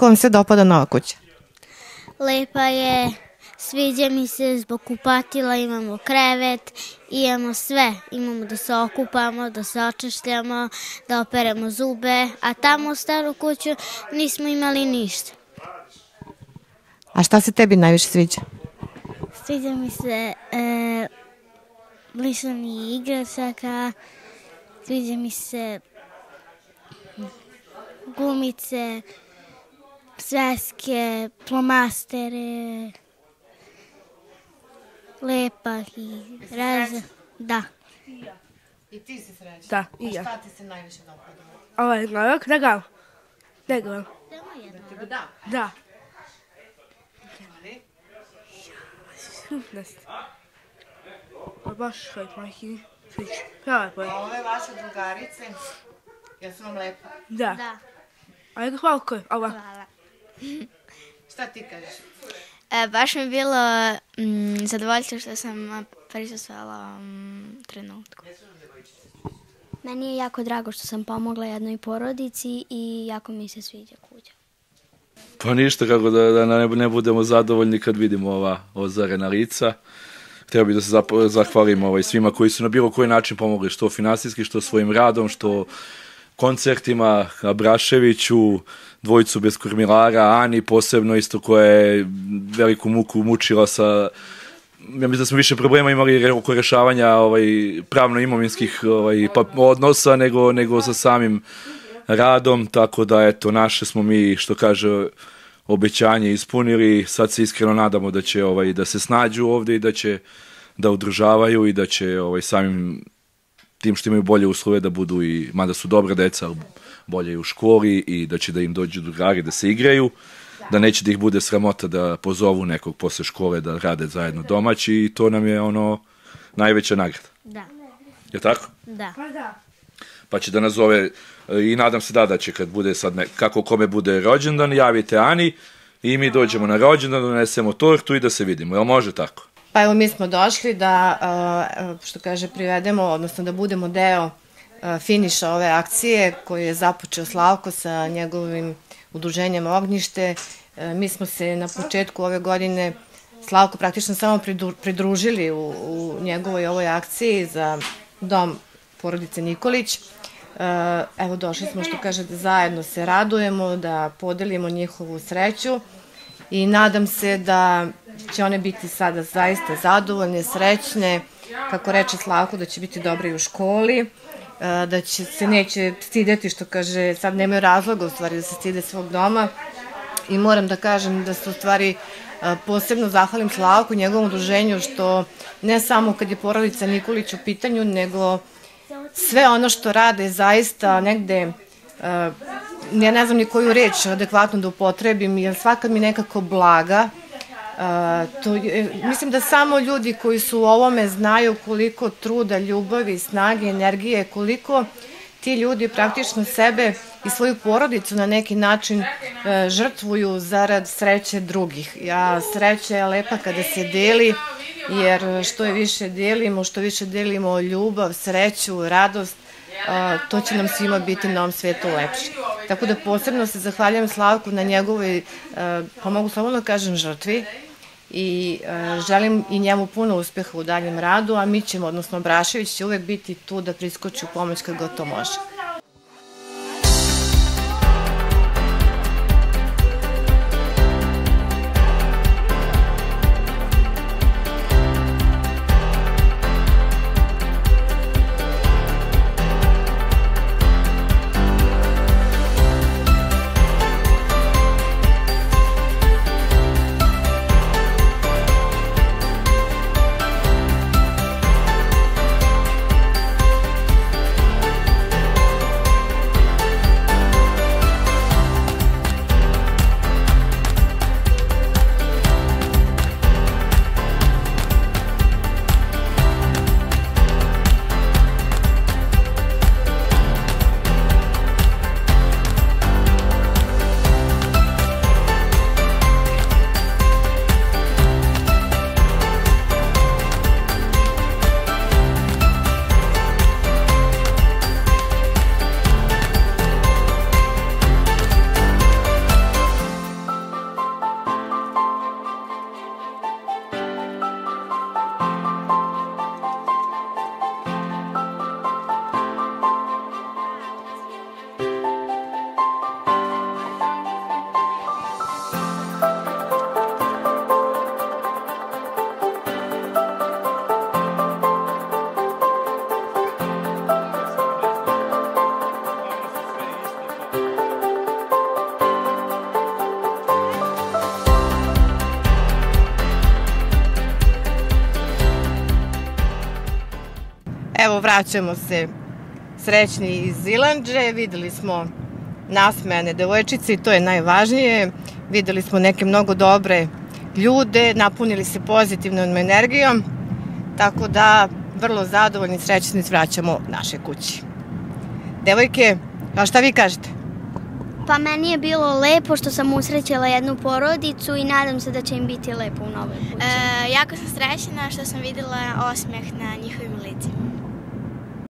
Kako vam se dopada nova kuća? Lepa je, sviđa mi se zbog kupatila, imamo krevet, imamo sve. Imamo da se okupamo, da se očešljamo, da operemo zube, a tamo u staru kuću nismo imali ništa. A šta se tebi najviše sviđa? Sviđa mi se lišani igračaka, sviđa mi se gumice, sveske, flomastere, lepa i razne. Da. I ti si srećna? Da, i ja. A šta ti se najviše dopada? Ovaj glavak, da ga. Da ga. Da. Da. Baš hajt, majki. Prava je. A ove vaše drugarice, jesu vam lepo? Da. Da. Ajde, hvala koje. Ova. Hvala. Šta ti kažeš? Baš mi je bilo zadovoljstvo što sam prisustvovala ovom trenutku. Meni je jako drago što sam pomogla jednoj porodici i jako mi se sviđa kuća. Pa ništa, kako da ne budemo zadovoljni kad vidimo ova ozarena lica. Htio bih da se zahvalim svima koji su na bilo koji način pomogli, što finansijski, što svojim radom, što koncertima, Abraševiću, dvojicu bez kormilara, Ani posebno isto koja je veliku muku mučila sa, ja mislim da smo više problema imali oko rešavanja pravno-imovinskih odnosa nego sa samim radom, tako da eto, naše smo mi, što kaže, obećanje ispunili. Sad se iskreno nadamo da će da se snađu ovde i da će da udružavaju i da će samim tim što imaju bolje uslove da budu i, mada su dobra deca, bolje i u školi i da će da im dođu drugari da se igraju, da neće da ih bude sramota da pozovu nekog posle škole da rade zajedno domaći i to nam je najveća nagrada. Da. Je tako? Da. Pa će da nazove i nadam se da će kad bude sad kako kome bude rođendan, javite Ani i mi dođemo na rođendan, donesemo tortu i da se vidimo. Jel može tako? Pa evo, mi smo došli da, što kaže, privedemo, odnosno da budemo deo finiša ove akcije koju je započeo Slavko sa njegovim udruženjem Ognjište. Mi smo se na početku ove godine Slavko praktično samo pridružili u njegovoj ovoj akciji za dom porodice Nikolić. Evo, došli smo, što kaže, da zajedno se radujemo, da podelimo njihovu sreću i nadam se da će one biti sada zaista zadovoljne, srećne, kako reče Slavko, da će biti dobre i u školi, da se neće stideti, što kaže, sad nemaju razloga u stvari da se stide svog doma i moram da kažem da se u stvari posebno zahvalim Slavku, njegovom udruženju, što ne samo kad je porodica Nikolić u pitanju, nego sve ono što rade zaista negde, ja ne znam ni koju reč adekvatno da upotrebim, jer svaka mi nekako blaga. Mislim da samo ljudi koji su u ovome znaju koliko truda, ljubavi, snage, energije, koliko ti ljudi praktično sebe i svoju porodicu na neki način žrtvuju zarad sreće drugih. Sreća je lepa kada se deli, jer što je više delimo, što više delimo ljubav, sreću, radost, to će nam svima biti na ovom svetu lepše. Tako da posebno se zahvaljujem Slavku na njegovoj, pa mogu slobodno kažem, žrtvi i želim i njemu puno uspeha u daljem radu, a mi ćemo, odnosno Brašević će uvek biti tu da priskoči u pomoć kad god to može. Evo, vraćamo se srećni iz Ilandže, videli smo nasmejane devojčice i to je najvažnije. Videli smo neke mnogo dobre ljude, napunili se pozitivnom energijom, tako da vrlo zadovoljni, srećni vraćamo naše kući. Devojke, a šta vi kažete? Pa meni je bilo lepo što sam usrećela jednu porodicu i nadam se da će im biti lepo u novoj kući. Jako sam srećna što sam videla osmeh na njihovim licima.